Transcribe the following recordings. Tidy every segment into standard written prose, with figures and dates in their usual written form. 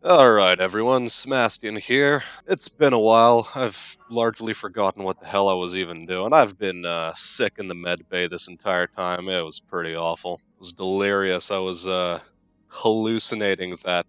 Alright everyone, Smastian here. It's been a while. I've largely forgotten what the hell I was even doing. I've been sick in the med bay this entire time. It was pretty awful. It was delirious. I was hallucinating that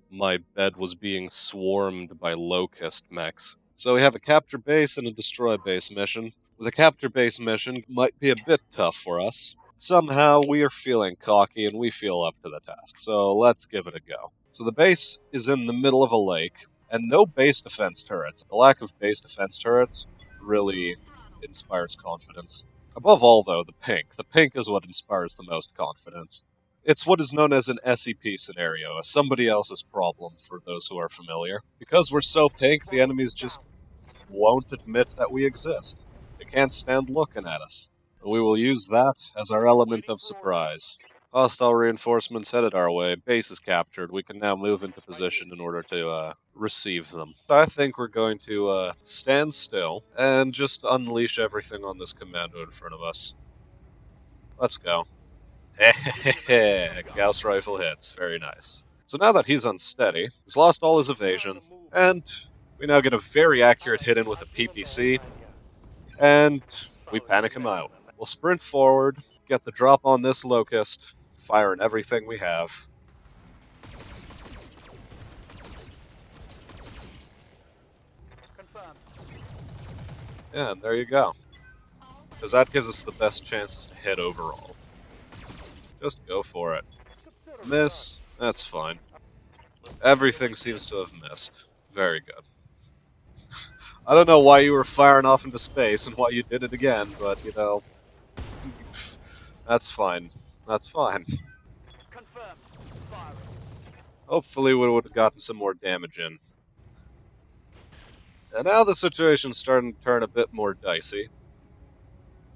my bed was being swarmed by locust mechs. So we have a capture base and a destroy base mission. The capture base mission might be a bit tough for us. Somehow we are feeling cocky and we feel up to the task, so let's give it a go. So the base is in the middle of a lake, and no base defense turrets. The lack of base defense turrets really inspires confidence. Above all, though, the pink. The pink is what inspires the most confidence. It's what is known as an SCP scenario, a somebody else's problem for those who are familiar. Because we're so pink, the enemies just won't admit that we exist. They can't stand looking at us. And we will use that as our element of surprise. Hostile reinforcements headed our way. Base is captured. We can now move into position in order to receive them. I think we're going to stand still and just unleash everything on this commando in front of us. Let's go. Gauss rifle hits. Very nice. So now that he's unsteady, he's lost all his evasion, and we now get a very accurate hit in with a PPC, and we panic him out. We'll sprint forward, get the drop on this locust, firing everything we have. Yeah, and there you go. Because that gives us the best chances to hit overall. Just go for it. Miss, that's fine. Everything seems to have missed. Very good. I don't know why you were firing off into space and why you did it again, but, you know, that's fine. That's fine. Hopefully we would have gotten some more damage in. And now the situation's starting to turn a bit more dicey.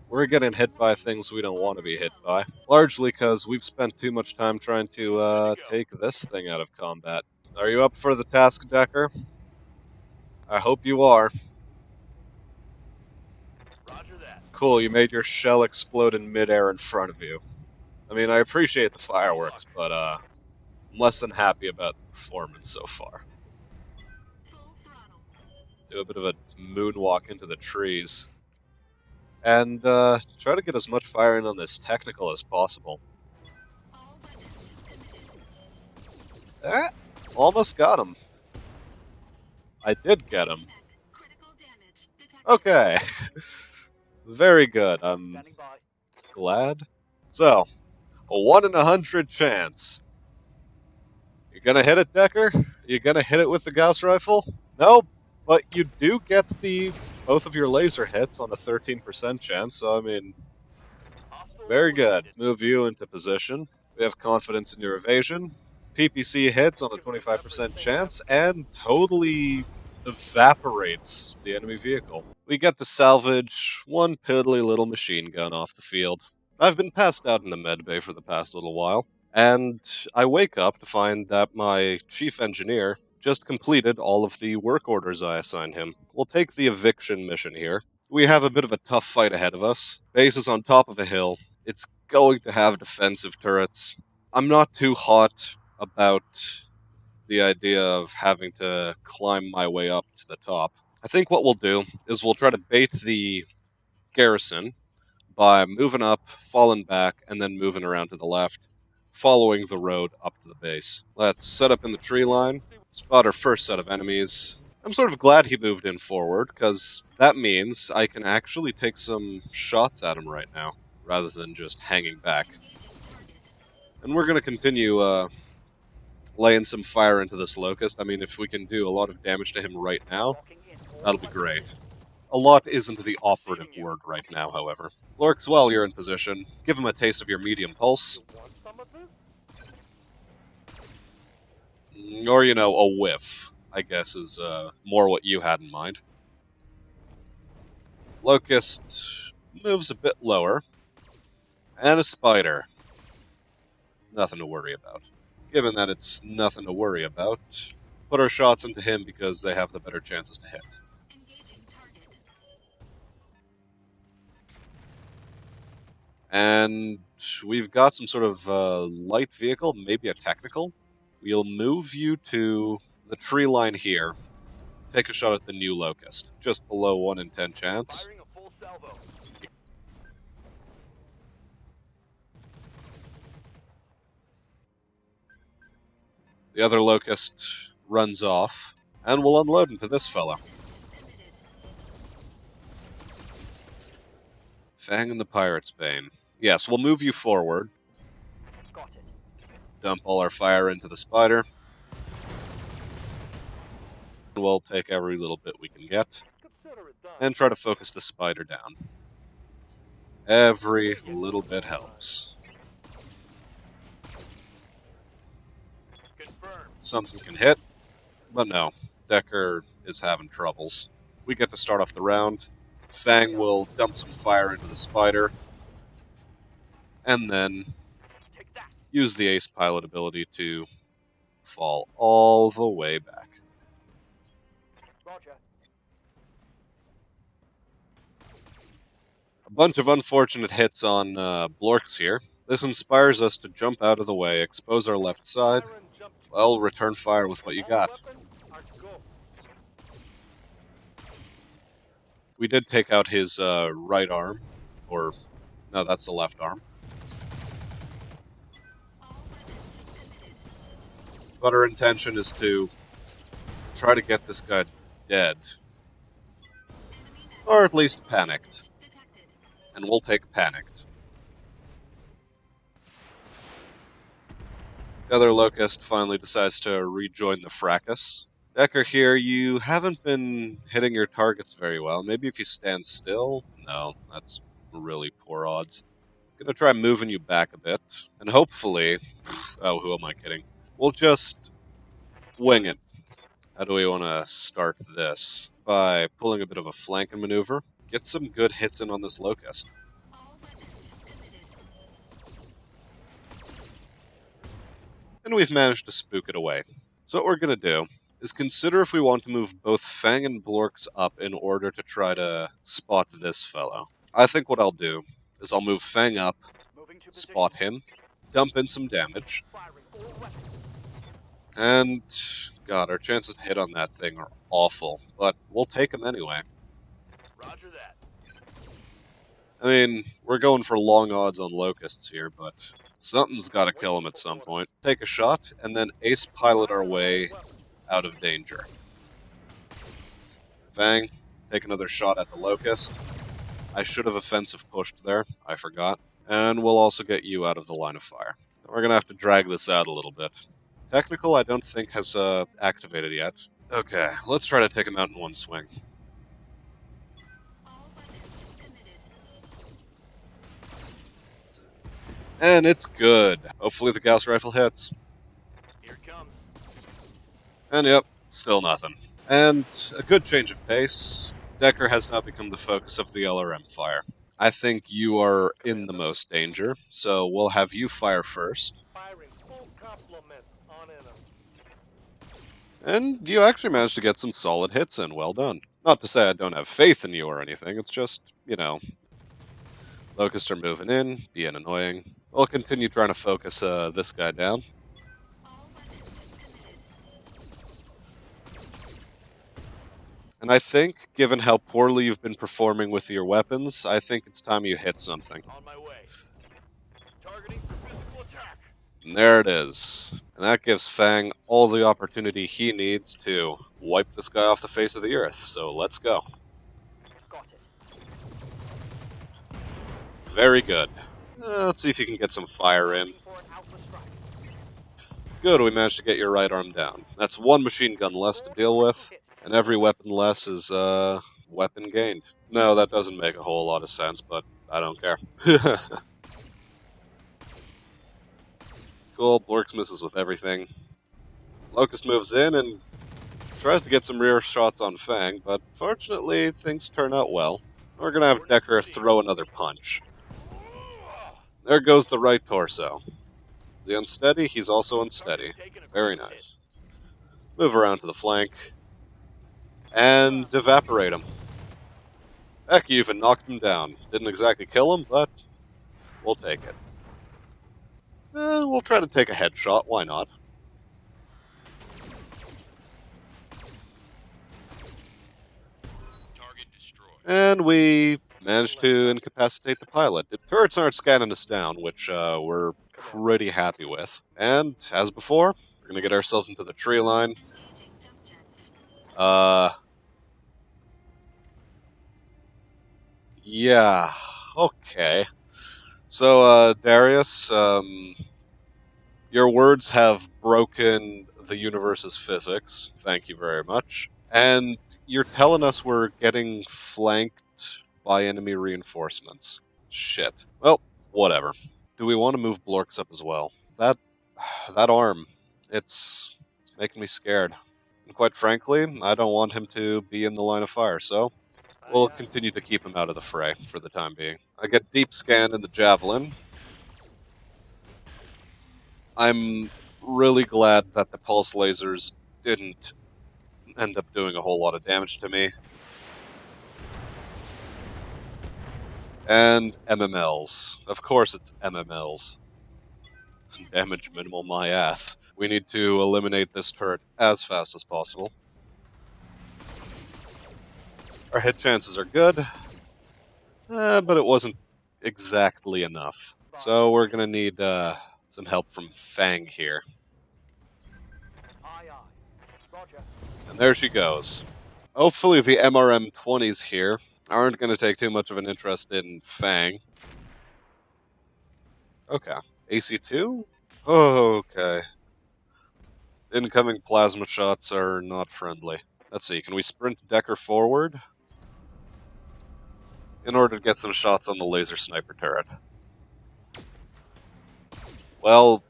We're getting hit by things we don't want to be hit by. Largely because we've spent too much time trying to take this thing out of combat. Are you up for the task, Decker? I hope you are. Roger that. Cool, you made your shell explode in midair in front of you. I mean, I appreciate the fireworks, but I'm less than happy about the performance so far. Do a bit of a moonwalk into the trees. And try to get as much firing on this technical as possible. Almost got him. I did get him. Okay. Very good. I'm glad. So, a 1 in 100 chance. You're gonna hit it, Decker? You're gonna hit it with the Gauss rifle? No, but you do get both of your laser hits on a 13% chance, so I mean, very good. Move you into position. We have confidence in your evasion. PPC hits on a 25% chance and totally evaporates the enemy vehicle. We get to salvage one piddly little machine gun off the field. I've been passed out in the medbay for the past little while, and I wake up to find that my chief engineer just completed all of the work orders I assigned him. We'll take the eviction mission here. We have a bit of a tough fight ahead of us. Base is on top of a hill. It's going to have defensive turrets. I'm not too hot about the idea of having to climb my way up to the top. I think what we'll do is we'll try to bait the garrison by moving up, falling back, and then moving around to the left, following the road up to the base. Let's set up in the tree line, spot our first set of enemies. I'm sort of glad he moved in forward, because that means I can actually take some shots at him right now, rather than just hanging back. And we're going to continue laying some fire into this locust. I mean, if we can do a lot of damage to him right now, that'll be great. A lot isn't the operative word right now, however. Lorks, while you're in position, give him a taste of your medium pulse. Or, you know, a whiff, I guess, is more what you had in mind. Locust moves a bit lower. And a spider. Nothing to worry about. Given that it's nothing to worry about, put our shots into him because they have the better chances to hit. And we've got some sort of light vehicle, maybe a technical. we'll move you to the tree line here. Take a shot at the new locust. Just below 1 in 10 chance. Firing a full salvo. The other locust runs off, and we'll unload into this fella. Fang and the Pirate's Bane. Yes, we'll move you forward. Got it. Dump all our fire into the spider. We'll take every little bit we can get, Consider it done. and try to focus the spider down. Every little bit helps. Confirmed. Something can hit, but no, Decker is having troubles. We get to start off the round. Fang will dump some fire into the spider, and then Take that. use the ace pilot ability to fall all the way back. Roger. A bunch of unfortunate hits on Blorks here. This inspires us to jump out of the way, expose our left side. Fire and jump. Well, return fire with what you All got. weapons are go. We did take out his right arm, or no, that's the left arm. But our intention is to try to get this guy dead, or at least panicked. And we'll take panicked. The other locust finally decides to rejoin the fracas. Decker here, you haven't been hitting your targets very well. Maybe if you stand still? No, that's really poor odds. Gonna try moving you back a bit, and hopefully... Oh, who am I kidding? We'll just wing it. How do we want to start this? By pulling a bit of a flanking maneuver. Get some good hits in on this locust. And we've managed to spook it away. So what we're going to do is consider if we want to move both Fang and Blorks up in order to try to spot this fellow. I think what I'll do is I'll move Fang up, Moving to spot him, dump in some damage, firing all weapons. and God, our chances to hit on that thing are awful, but we'll take them anyway. Roger that. I mean, we're going for long odds on locusts here, but something's got to kill him at some point. Take a shot, and then ace pilot our way out of danger. Fang, take another shot at the locust. I should have offensive pushed there, I forgot. And we'll also get you out of the line of fire. We're going to have to drag this out a little bit. Technical, I don't think has activated yet. Okay, let's try to take him out in one swing. And it's good. Hopefully the Gauss rifle hits. Here it comes. And yep, still nothing. And a good change of pace. Decker has now become the focus of the LRM fire. I think you are in the most danger, so we'll have you fire first. Firing full complement on enemy. And you actually managed to get some solid hits in. Well done. Not to say I don't have faith in you or anything, it's just, you know, locusts are moving in, being annoying. We'll continue trying to focus this guy down. And I think, given how poorly you've been performing with your weapons, I think it's time you hit something. On my way. Targeting for physical attack. And there it is. And that gives Fang all the opportunity he needs to wipe this guy off the face of the earth. So let's go. Got it. Very good. Let's see if you can get some fire in. For an alpha strike. Good, we managed to get your right arm down. That's one machine gun less to deal with, and every weapon less is weapon gained. No, that doesn't make a whole lot of sense, but I don't care. Cool, Blorks misses with everything. Locust moves in and tries to get some rear shots on Fang, but fortunately things turn out well. We're gonna have Decker throw another punch. There goes the right torso. Is he unsteady? He's also unsteady. Very nice. Move around to the flank. And evaporate him. Heck, you even knocked him down. Didn't exactly kill him, but we'll take it. We'll try to take a headshot, why not? And we managed to incapacitate the pilot. The turrets aren't scanning us down, which we're pretty happy with. And, as before, we're going to get ourselves into the tree line. Yeah, okay. So, Darius, your words have broken the universe's physics. Thank you very much. And you're telling us we're getting flanked by enemy reinforcements. Shit. Well, whatever. Do we want to move Blorks up as well? That arm, it's making me scared. And quite frankly, I don't want him to be in the line of fire, so we'll continue to keep him out of the fray for the time being. I get deep scan in the Javelin. I'm really glad that the pulse lasers didn't end up doing a whole lot of damage to me. And MMLs. Of course it's MMLs. Damage minimal my ass. We need to eliminate this turret as fast as possible. Our hit chances are good, but it wasn't exactly enough. So we're gonna need some help from Fang here. And there she goes. Hopefully the MRM-20s here aren't going to take too much of an interest in Fang. Okay. AC2? Okay. Incoming plasma shots are not friendly. Let's see, can we sprint Decker forward? In order to get some shots on the laser sniper turret. Well,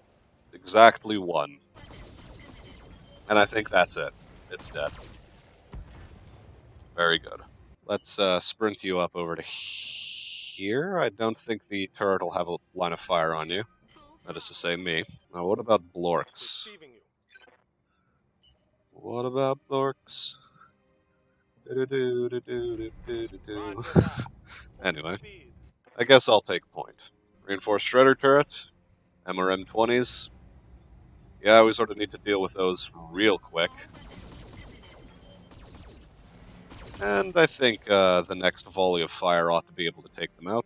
exactly one. And I think that's it. It's dead. Very good. Let's sprint you up over to here. I don't think the turret will have a line of fire on you. That is to say, me. Now, what about Blorks? What about Blorks? Anyway, I guess I'll take point. Reinforced Shredder turret, MRM-20s. Yeah, we sort of need to deal with those real quick. And I think the next volley of fire ought to be able to take them out.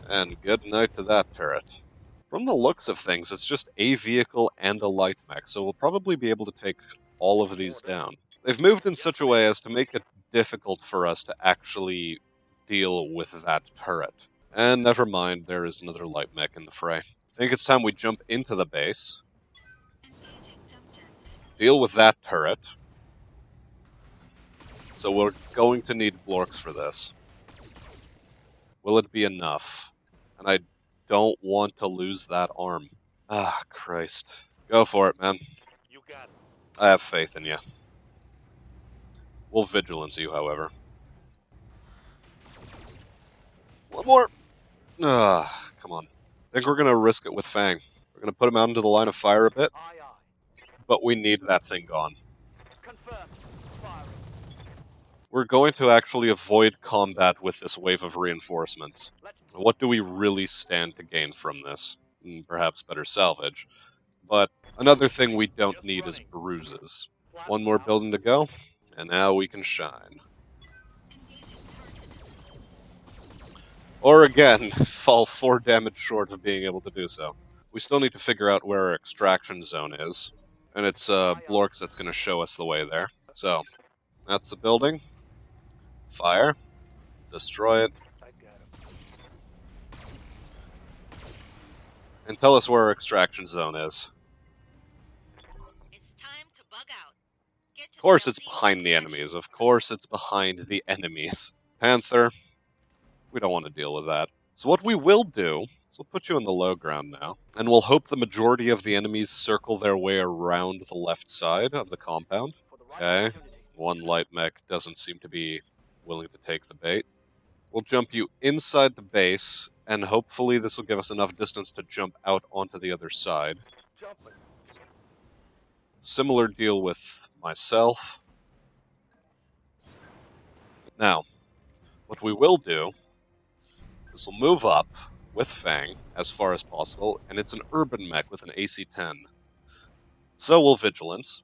And good night to that turret. From the looks of things, it's just a vehicle and a light mech, so we'll probably be able to take all of these down. They've moved in such a way as to make it difficult for us to actually deal with that turret. And never mind, there is another light mech in the fray. I think it's time we jump into the base, deal with that turret. So we're going to need Blorks for this. Will it be enough? And I don't want to lose that arm. Ah, Christ. Go for it, man. You got it. I have faith in you. We'll vigilance you, however. One more! Ah, come on. I think we're going to risk it with Fang. We're going to put him out into the line of fire a bit, but we need that thing gone. Confirmed. Firing. We're going to actually avoid combat with this wave of reinforcements. What do we really stand to gain from this? Perhaps better salvage. But another thing we don't need is bruises. One more building to go, and now we can shine. Or again, fall 4 damage short of being able to do so. We still need to figure out where our extraction zone is, and it's Blorks that's going to show us the way there. So, that's the building. Fire. Destroy it. And tell us where our extraction zone is. It's time to bug out. Of course it's behind the enemies. Of course it's behind the enemies. Panther, we don't want to deal with that. So what we will do is we'll put you in the low ground now, and we'll hope the majority of the enemies circle their way around the left side of the compound. Okay. One light mech doesn't seem to be willing to take the bait. We'll jump you inside the base, and hopefully this will give us enough distance to jump out onto the other side. Jumping. Similar deal with myself. Now, what we will do is we'll move up with Fang as far as possible, and it's an urban mech with an AC-10. So we'll vigilance.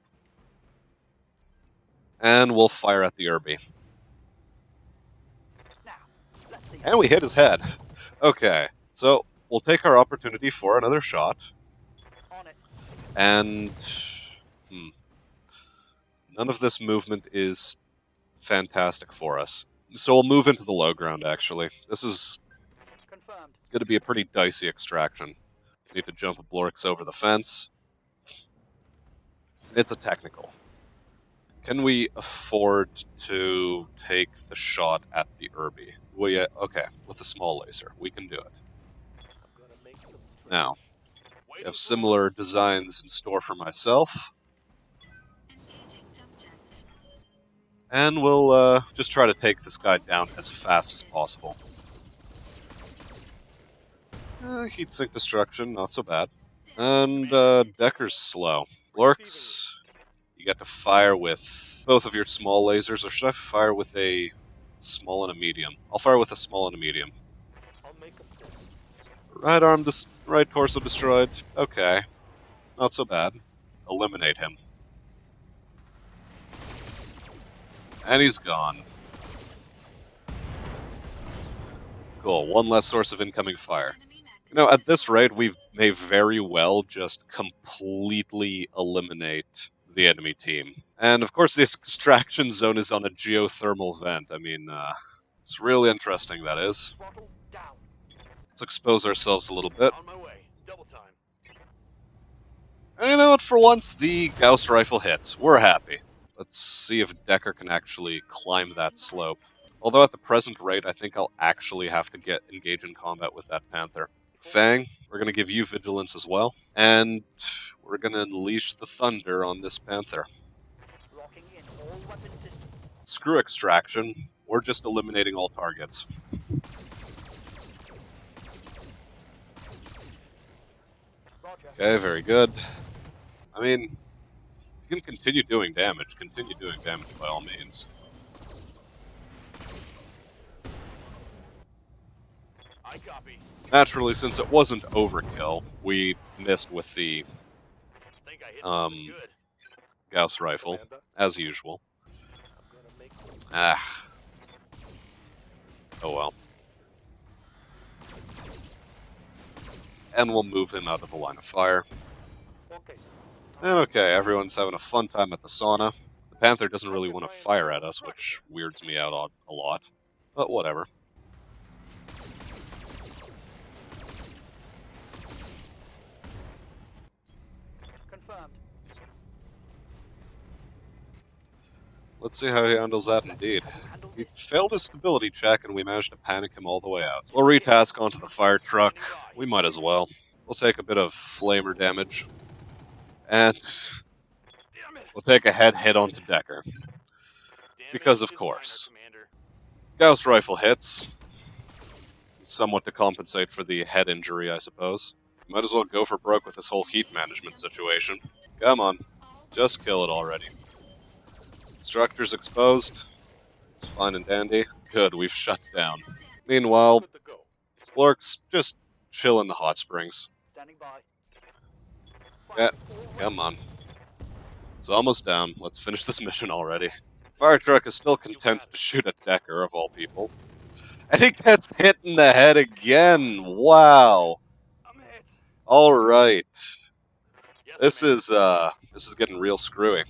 And we'll fire at the Irby. And we hit his head. Okay, so we'll take our opportunity for another shot. And none of this movement is fantastic for us. So we'll move into the low ground, actually. This is going to be a pretty dicey extraction. We need to jump a Blorix over the fence. It's a technical. Can we afford to take the shot at the Irby? Okay, with a small laser. We can do it. Now, I have similar designs in store for myself. And we'll just try to take this guy down as fast as possible. Heatsink destruction, not so bad. And Decker's slow. Blorix, you get to fire with both of your small lasers, or should I fire with a small and a medium? I'll fire with a small and a medium. Right arm, right torso destroyed. Okay, not so bad. Eliminate him. And he's gone. Cool, one less source of incoming fire. You know, at this rate, we may very well just completely eliminate the enemy team. And of course, the extraction zone is on a geothermal vent. I mean, it's really interesting, that is. Let's expose ourselves a little bit. And you know what, for once, the Gauss rifle hits. We're happy. Let's see if Decker can actually climb that slope. Although at the present rate, I think I'll actually have to engage in combat with that Panther. Fang, we're going to give you vigilance as well. And we're going to unleash the thunder on this Panther. Screw extraction. We're just eliminating all targets. Okay, very good. I mean, you can continue doing damage. Continue doing damage by all means. I copy. Naturally, since it wasn't overkill, we missed with the Gauss rifle, as usual. Ah. Oh well. And we'll move him out of the line of fire. And okay, everyone's having a fun time at the sauna. The Panther doesn't really want to fire at us, which weirds me out a lot. But whatever. Let's see how he handles that indeed. He failed his stability check and we managed to panic him all the way out. We'll retask onto the fire truck. We might as well. We'll take a bit of flamer damage. And we'll take a head hit onto Decker. Because of course. Gauss rifle hits. Somewhat to compensate for the head injury, I suppose. Might as well go for broke with this whole heat management situation. Come on. Just kill it already. Structure's exposed. It's fine and dandy. Good, we've shut down. Meanwhile, Blorix just chill in the hot springs. Yeah, come on. It's almost down. Let's finish this mission already. Fire truck is still content to shoot at Decker, of all people. And he gets hit in the head again! Wow! Alright. This is getting real screwy.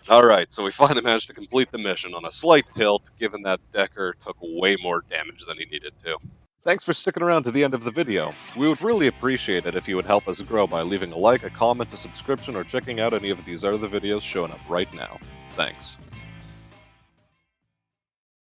Alright, so we finally managed to complete the mission on a slight tilt, given that Decker took way more damage than he needed to. Thanks for sticking around to the end of the video. We would really appreciate it if you would help us grow by leaving a like, a comment, a subscription, or checking out any of these other videos showing up right now. Thanks.